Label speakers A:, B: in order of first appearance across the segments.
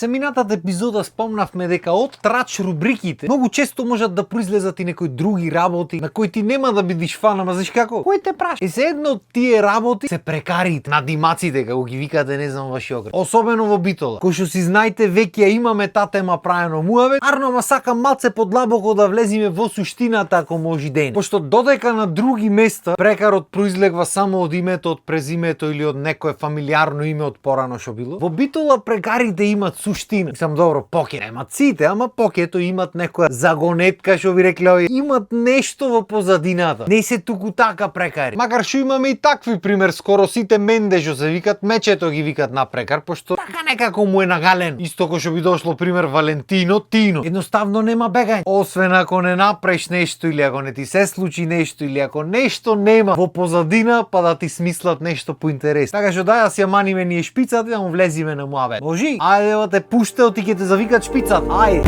A: Семинатата епизода спомнавме дека од трач рубриките многу често можат да произлезат и некои други работи на кои ти нема да бидиш фан, ама знаеш како? Кој те праша? И се едно од тие работи се прекарите, надимаците, како ги викате, не знам вашиот окрет. Особено во Битола, кој што си знаете веќе ја имаме таа тема праено муавет, арно ама сакам малце подлабоко да влезиме во суштината ако може ден. Пошто додека на други места прекарот произлегва само од името, од презимето или од некое фамилиарно име од порано што било, во Битола прекарите имат суштина. Сам добро, поке немат сите, ама покето имат некоја загонетка, што ви рекле овие. Имат нешто во позадината. Не се туку така прекари. Макар што имаме и такви пример, скоро сите менде што се викат, мечето ги викат на прекар, пошто така некако му е нагален. Исто кој што би дошло пример Валентино, Тино. Едноставно нема бегање. Освен ако не направиш нешто или ако не ти се случи нешто или ако нешто нема во позадина, па да ти смислат нешто поинтересно. Така што дај да си ја маниме ние шпицата да му влезиме на муавет. Можи? Ајде да те пуштел, ти ќе те завикат шпицат. Ајде.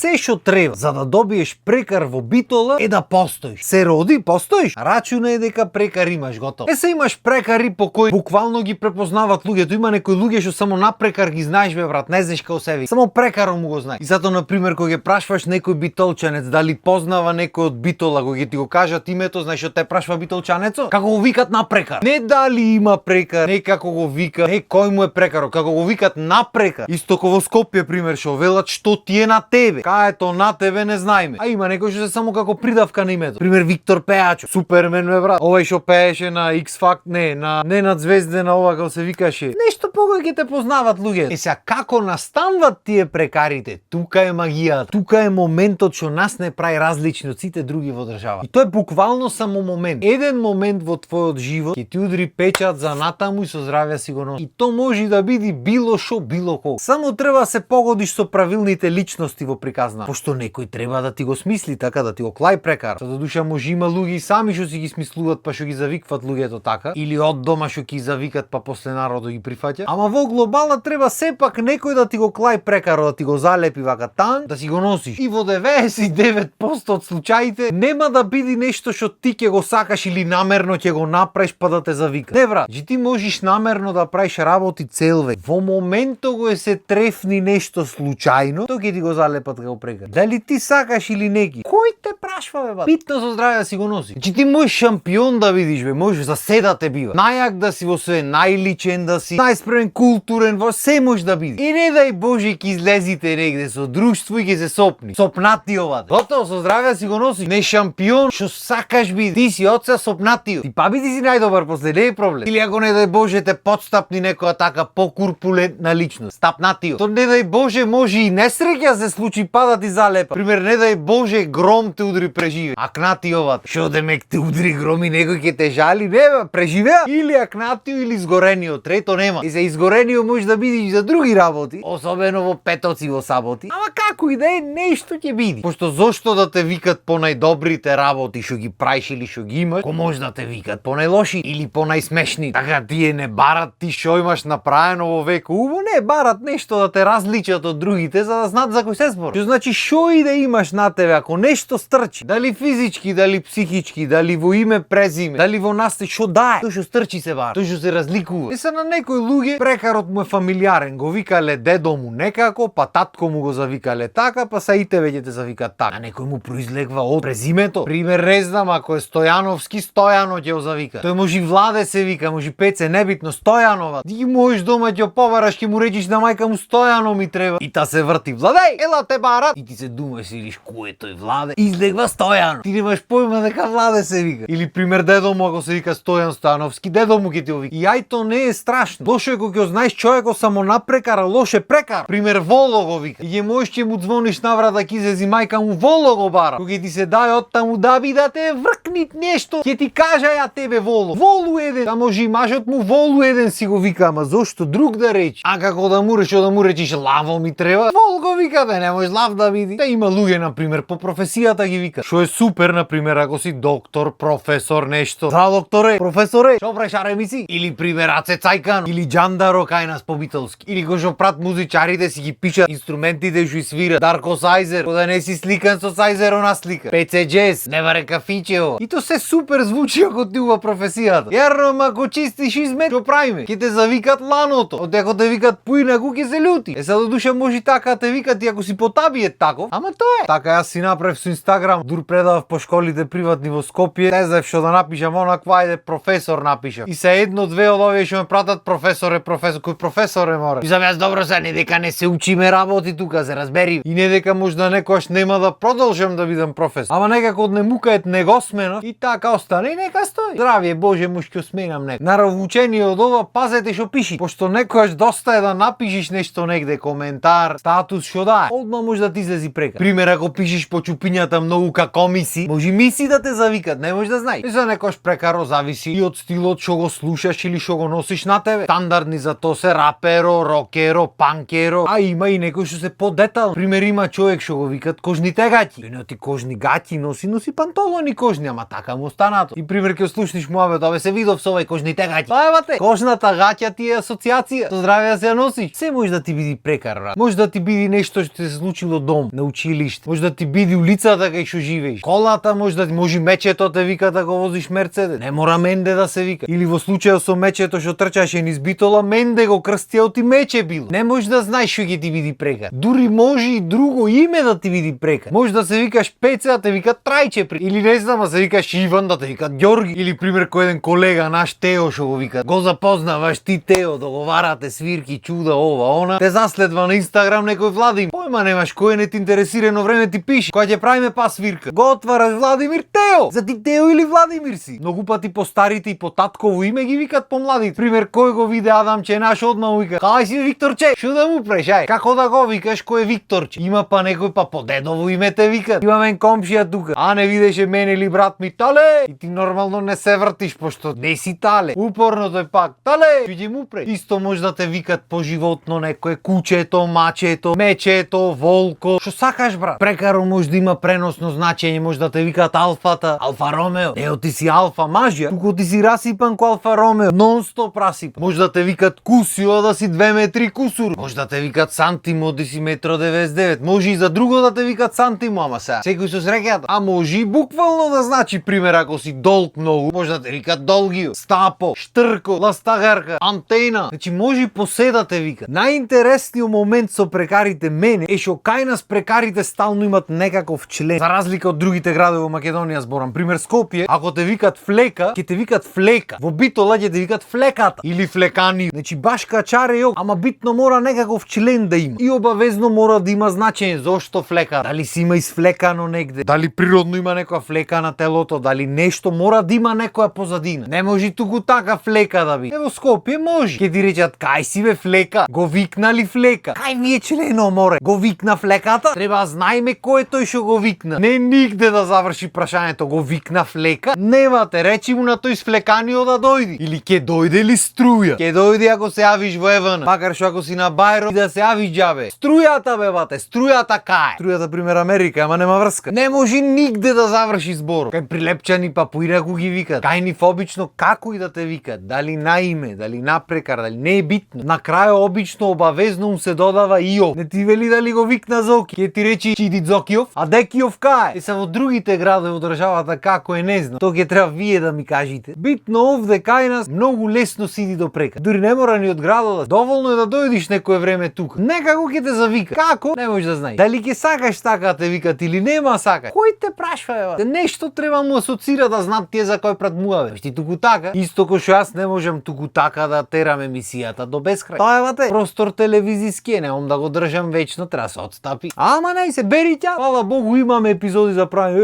A: Се што треба за да добиеш прекар во Битола е да постоиш. Се роди, постоиш. Рачунај дека прекар имаш, готово. Се имаш прекари по кои буквално ги препознават луѓето. Има некои луѓе што само на прекар ги знаеш, бе брат, не знаеш како се вика. Само прекарот му го знае. И затоа на пример кога ќе прашваш некој битолчанец дали познава некој од Битола, кога ќе ти го кажат името, знаеш што те прашва битолчанецот? Како го викат на прекар. Не дали има прекар, не како го вика, не кој му е прекарот, како го викат на прекар. Исто како во Скопје пример што велат што ти е на тебе. Ето на тебе не знаеме. А има некој што се само како придавка на името. Пример Виктор Пејачо, Супермен ме брат. Овој што пееше на X-Fact, на Ненад Звездена, ова како се викаше. Нешто по кој ќе те познават луѓе. Сега како настанват тие прекарите? Тука е магијата. Тука е моментот што нас не прави различни од сите други во држава. И тоа е буквално само момент. Еден момент во твојот живот ќе ти удри печат за натаму и со здравје си го носи. И то може да биде било што, било кога. Само треба се погодиш со правилните личности во приказна. Пошто некој треба да ти го смисли така, да ти го клај прекар. За да душа може има луѓе и сами што си ги смислуваат па што ги завикват луѓето така, или од дома што ги завикат па после народот ги прифаќа. Ама во глобала треба сепак некој да ти го клај прекарот, да ти го залепи вака тан, да си го носиш. И во 99% од случаите нема да биде нешто што ти ќе го сакаш или намерно ќе го направиш па да те завика. Не брат, ти можеш намерно да правиш работи цел век. Во моментот кога се трефни нешто случајно, тоа ќе ти го залепат како прекар. Дали ти сакаш или неки? Кој те прашва бе бат? Битно со здравје да си го носи. Значи ти можеш шампион да видиш бе, можеш за се да те бива. Најак да си во све, најличен да си, најспремен, културен, во се можеш да биде. И не дај Боже ќе излезите негде со друштво и ќе се сопни. Сопнати ова. Готово, со здравје да си го носи. Не шампион, што сакаш биде. Ти си оца сопнатио. Ти па биди си најдобар после, не е проблем. Или ако не дај Боже те подстапни некоја така покурпулентна личност. Стапнатио. То не дај Боже може и несреќа се случи па да ти залепа. Пример, не дај Боже гром те удри преживе. Акнати ова. Што демек те удри гром и некој ќе те жали? Не бе, преживеа. Или акнатио или изгоренио. Трето нема. И за изгоренио може да биде и за други работи, особено во петоци во саботи. Ама како и да е, нешто ќе биде. Пошто зошто да те викат по најдобрите работи што ги правиш или што ги имаш, ко може да те викат по најлоши или по најсмешни. Така тие не барат ти што имаш направено во веко убаво, не барат нешто да те различат од другите за да знаат за кој се збор. Што значи што и да имаш на тебе ако нешто стрчи, дали физички, дали психички, дали во име, презиме, дали во насте, што дае, тој што стрчи се бара, тој што се разликува. И се на некои луѓе прекарот му е фамилиарен, го викале дедо му некако, па татко му го завикале така, па са и тебе ќе те завикат така. А некој му произлегва од презимето. Пример, не знам, ако е Стојановски, Стојано ќе го завика. Тој може Владе се вика, може Пеце, небитно, Стојанова. Ти можеш дома ќе побараш, ќе му речиш на мајка му Стојано ми треба. И та се врти Владеј, ела те барат. И ти се думаш си илиш кој е тој Владе. Излегва Стојано. Ти немаш појма дека Владе се вика. Или пример дедо му ако се вика Стојан Стојановски, дедо му ќе ти го вика. И ај то не е страшно. Лошо е кога ќе знаеш човекот само на прекара, лоше прекар. Пример Воло го вика. И ќе можеш ќе му звониш на врата ќе излези мајка му Воло го бара. Кога ти се дај од таму да би да те вркнит нешто, ќе ти кажа ја тебе Воло. Волу еден. Да може и мажот му Волу еден си го вика, ама зошто друг да речи? А како да му речиш Лаво ми треба? Вол го вика бе, не можеш познав да биде. Те има луѓе на пример по професијата ги викаат. Што е супер на пример ако си доктор, професор нешто. За докторе, професоре, што прешаре миси? Или пример Аце Цајкан, или Џандаро кај нас по битолски. Или го што прат музичарите си ги пишат инструментите што свира. Дарко Сајзер, кога не си сликан со Сајзерона слика. ПЦ Джес, Неваре Кафичево. И то се супер звучи ако ти ува професијата. Јерно, ако чистиш измет, што правиме? Ќе те завикат ланото. Од ако те викат пуинаку ќе се љути. Е сега душа може така те викат и ако си потабие таков. Ама тоа е. Така јас си направив со Инстаграм, дур предавав по школите приватни во Скопје. Не знаев што да напишам, онаква ајде професор напишам. И се едно-две од овие што ме пратат професор, кој професор е море. Мислам јас добро се не дека не се учиме работи тука, се разбери. И не дека можда некојаш нема да продолжам да бидам професор. Ама некако од немукајет не го сменав и така остане и нека стои. Здравје Боже, му ќе сменам некој. Наравучени од ова, пазете што пиши. Пошто некојаш доста е да напишеш нешто негде, коментар, статус, што да е. Одма може да ти излези прека. Пример, ако пишеш по чупињата многу како миси, може миси да те завикат, не можеш да знаеш. И за некојаш прекаро зависи и од стилот што го слушаш или што го носиш на тебе. Стандардни за то се раперо, рокеро, панкеро, а има и некој што се подетал. Пример, има човек што го викат кожните гаќи. Не ти кожни гаќи носи панталони кожни, ама така му останато. И пример ќе слушнеш муавет, абе се видов со овај кожните гаќи. Тоа евате, кожната гаќа ти е асоциација. Со здравје се ја носиш. Се може да ти биде прекар, брат. Може да ти биде нешто што ти се случило дом, на училиште. Може да ти биде улицата кај што живееш. Колата може да ти може мечето те вика да го возиш Мерцедес. Не мора Менде да се вика. Или во случајот со мечето што трчаше низ битола, Менде го крстио ти мече било. Не може да знаеш што ќе ти биде прекар. Дури може и друго име да ти биде прекар. Може да се викаш Пеце, да те викат Трајче, или не знам, да се викаш Иван, да те викат Ѓорги, или пример кој еден колега наш Тео што го викат. Го запознаваш ти Тео, договарате свирки, чуда, ова, она. Те заследва на Инстаграм некој Владимир. Појма немаш, кој не ти интересирано време ти пише. Кога ќе правиме па свирка. Го отвараш Владимир Тео. За ти Тео или Владимир си. Многу пати по старите и по татково име ги викат по младите. Пример, кој го виде Адамче наш одма му вика: "Кај си Викторче?" Што да му преш, ај? Како да го викаш кој е Викторче? Има па некој па по дедово име те викат. Има мен комшија тука. А не видеше мене или брат ми Тале. И ти нормално не се вртиш пошто не си Тале. Упорно тој пак Тале. Ќе му преш. Исто може да те викат по животно некое кучето, мачето, мечето, волко. Што сакаш брат? Прекаро може да има преносно значење, може да те викат Алфата, Алфа Ромео. Ео ти си Алфа мажја, туку ти си расипан ко Алфа Ромео, нон-стоп расипан. Може да те викат Кусио, да си 2 метри кусур. Може да те викат Сантимо, да си 1,99 м. Може и за друго да те викат Сантимо, ама сега секој со среќата. А може и буквално да значи пример ако си долг многу, може да те викат Долгио, Стапо, Штрко, Ластагарка, Антена. Значи може и посе да те викат. Најинтересниот момент со прекарите мене е што кај нас прекарите стално имат некаков член. За разлика од другите градови во Македонија зборам. Пример Скопје, ако те викат Флека, ќе те викат Флека. Во Битола ќе те викат Флеката или Флекани. Значи баш качаре јо, ама битно мора некаков член да има. И обавезно мора да има значење зошто флека. Дали си има изфлекано негде, дали природно има некоја флека на телото, дали нешто мора да има некоја позадина. Не може туку така флека да би. Ево Скопје може. Ќе ти речат кај си бе Флека? Го викнали Флека? Кај ми е члено море? Го викна Флеката? Треба знаеме кој е тој што го викна. Не нигде да заврши прашањето. Го викна Флека? Немате, речи му на тој сфлеканио да дојди. Или ќе дојде ли струја? Ќе дојде ако се јавиш во Евана. Макар што ако си на Бајро и да се јавиш џабе. Струјата бе бате, струјата кај? Струјата пример Америка, ама нема врска. Не може нигде да заврши зборот. Кај прилепчани па поинаку ги викат. Кај нив обично како и да те викат, дали на име, дали на прекар, дали не е битно. На крај обично обавезно му се додава ио. Не ти вели дали го викна Зоки. Ќе ти речи Чиди Зокиов, а Декиов кај? И се во другите градови во државата како е не знам. Тоа ќе треба вие да ми кажете. Битно овде кај нас многу лесно сиди до прекар. Дури не мора ни од градот. Доволно е да дојдиш некое време тука. Некако ќе те завика. Како? Не можеш да знаеш. Дали ќе сакаш така те викат или нема сакаш? Кој те прашува бе? Нешто треба му асоцира да знаат тие за кој пред муаве. Ти туку така, исто кој што јас не можам туку така да терам емисијата до безкрај. Тоа е вате. Простор телевизиски е, немам да го држам вечно, треба се отстапи. Ама не се бери тја. Фала Богу имаме епизоди за прави.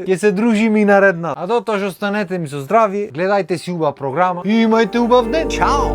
A: Ќе се дружиме и наредна. А до тоа што станете ми со здравје, гледајте си убава програма и имајте убав ден. Чао.